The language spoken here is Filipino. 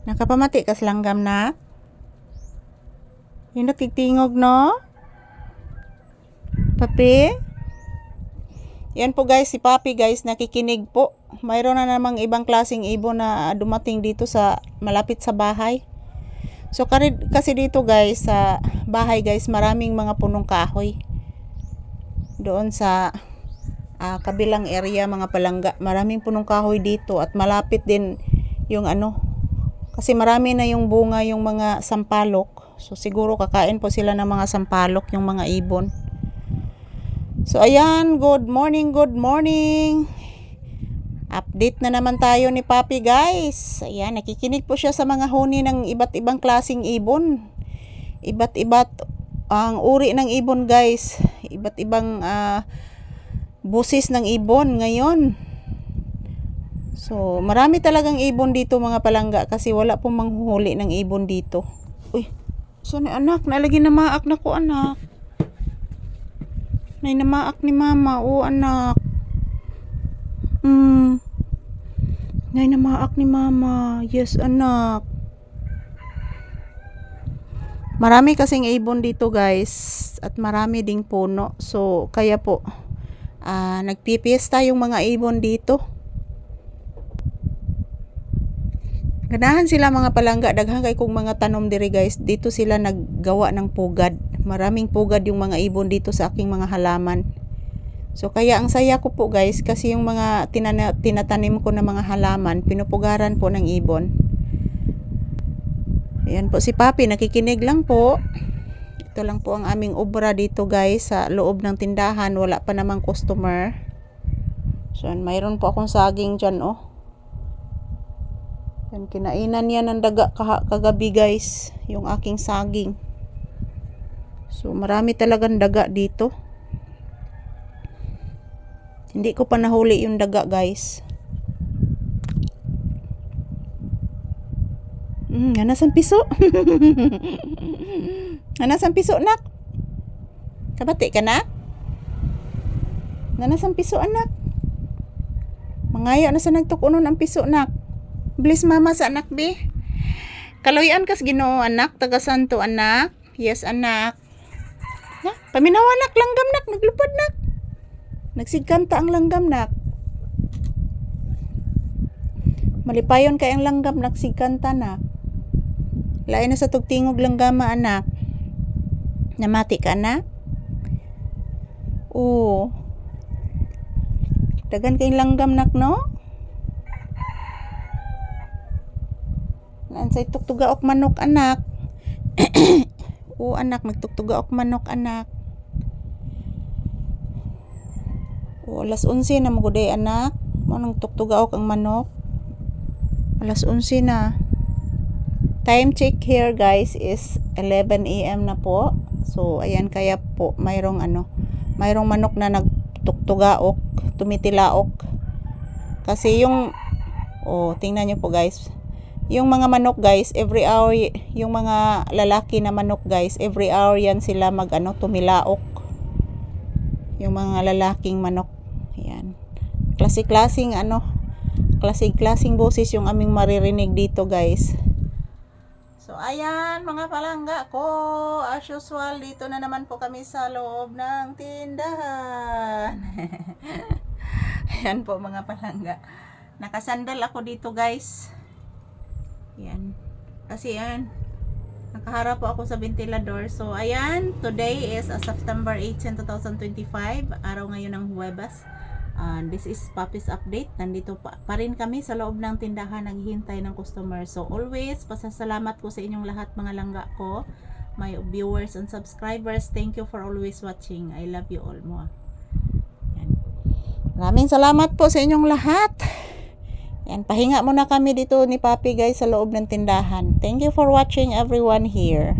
Nakapamati kas langgam na. Yung nagtitingog, no? Papi? Yan po guys, si Papi guys, nakikinig po. Mayroon na namang ibang klaseng ibon na dumating dito sa malapit sa bahay. So kasi dito guys, sa bahay guys, maraming mga punong kahoy. Doon sa kabilang area, mga palangga, maraming punong kahoy dito at malapit din yung kasi marami na yung bunga yung mga sampalok. So siguro kakain po sila ng mga sampalok yung mga ibon. So ayan, good morning. Update na naman tayo ni Papi guys. Ayan, nakikinig po siya sa mga huni ng iba't ibang klaseng ibon. Iba't ang uri ng ibon guys. Iba't ibang busis ng ibon ngayon. So marami talagang ibon dito mga palangga kasi wala pong manghuhuli ng ibon dito. Uy, so ni anak, nalagi na maak na ko anak. Nay namaak ni mama, o anak. Nay namaak ni mama. Yes anak. Marami kasing ibon dito guys at marami ding puno. So kaya po nagpipiesta yung mga ibon dito. Ganahan sila mga palangga, daghang kay kong mga tanom diri guys. Dito sila naggawa ng pugad. Maraming pugad yung mga ibon dito sa aking mga halaman. So kaya ang saya ko po guys kasi yung mga tinatanim ko na mga halaman, pinupugaran po ng ibon. Ayan po si Papi, nakikinig lang po. Ito lang po ang aming obra dito guys sa loob ng tindahan, wala pa namang customer. So mayroon po akong saging dyan Yan, kinainan yan ng daga kagabi guys, yung aking saging. So marami talagang daga dito. Hindi ko pa nahuli yung daga guys. Nasaan piso? Nasaan piso nak? Kabati ka na? Nasaan piso anak? Mangayo na sa nagtukunon ang piso nak. Bless mama sa anak be. Kaloyan kas Ginoo anak, taga Santo anak. Yes anak. Paminawa nak, langgam nak, naglupad nak. Nagsigkanta ang langgam nak. Malipayon kay ang langgam, nagsigkanta nak. Lain na sa tugtingog langgama anak. Namati ka na? Oo. Dagan kay langgam nak no? Nansay tuktugaok manok anak. Oo anak, magtuktugaok manok anak. O alas 11 na maguday anak. Manong tuktugaok ang manok. Alas 11 na. Time check here guys is 11 AM na po. So ayan, kaya po mayroong manok na nagtuktugaok, tumitilaok. Kasi yung tingnan niyo po guys. Yung mga manok guys, every hour, yung mga lalaki na manok guys, every hour yan sila tumilaok. Yung mga lalaking manok. Ayan. Klasik-klasing boses yung aming maririnig dito guys. So ayan mga palangga ko, as usual dito na naman po kami sa loob ng tindahan. Ayan po mga palangga. Nakasandal ako dito guys. Ayan. Kasi yan, nakaharap po ako sa ventilador. So ayan, today is September 18, 2025. Araw ngayon ng Huwebes. This is Papi's update. Nandito pa rin kami sa loob ng tindahan, naghihintay ng customer. So always, pasasalamat ko sa inyong lahat mga langga ko, my viewers and subscribers. Thank you for always watching. I love you all mo. Maraming salamat po sa inyong lahat. Yan, pahinga muna kami dito ni Papi guys sa loob ng tindahan. Thank you for watching everyone here.